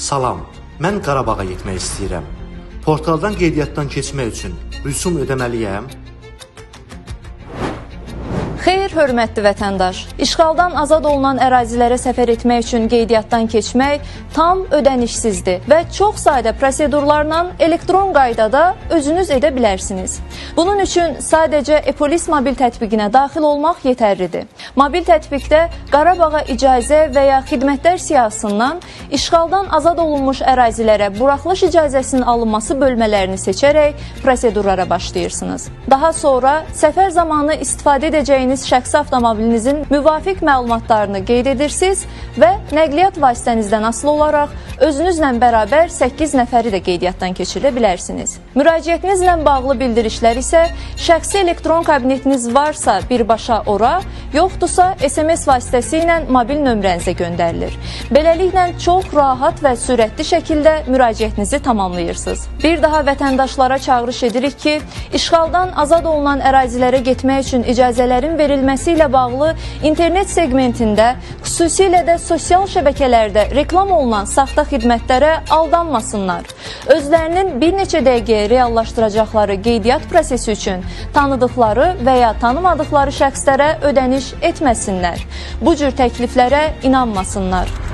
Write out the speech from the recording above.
Salam, mən Qarabağa getmək istəyirəm. Portaldan qeydiyyatdan keçmək üçün rüsum ödəməliyəm? Xeyr, hörmətli vətəndaş, işğaldan azad olunan ərazilərə səfər etmək üçün qeydiyyatdan keçmək tam ödənişsizdir və çox sayda prosedurlarla elektron qaydada özünüz edə bilərsiniz. Bunun üçün sadəcə e-polis mobil tətbiqinə daxil olmaq yetərlidir. Mobil tətbiqdə Qarabağa icazə və ya xidmətlər siyahısından işğaldan azad olunmuş ərazilərə buraxılış icazəsinin alınması bölmələrini seçərək prosedurlara başlayırsınız. Daha sonra səfər zamanı istifadə edəcəyiniz şəxsi avtomobilinizin müvafiq məlumatlarını qeyd edirsiniz və nəqliyyat vasitənizdən asılı olaraq özünüzlə bərabər 8 nəfəri də qeydiyyatdan keçirə bilərsiniz. Müraciətinizlə bağlı bildirişlər isə şəxsi elektron kabinetiniz varsa birbaşa ora, yoxdursa SMS vasitəsilə mobil nömrənizə göndərilir. Beləliklə çox rahat və sürətli şəkildə müraciətinizi tamamlayırsınız. Bir daha vətəndaşlara çağırış edirik ki, işğaldan azad olunan ərazilərə getmək üçün icazələrin verilməsi ilə bağlı internet segmentində, xüsusilə də sosial şəbəkələrdə reklam olunan saxta xidmətlərə aldanmasınlar. Özlərinin bir neçə dəqiqəyə reallaşdıracaqları qeydiyyat prosesi üçün tanıdıqları və ya tanımadıqları şəxslərə ödəniş etməsinlər. Bu cür təkliflərə inanmasınlar.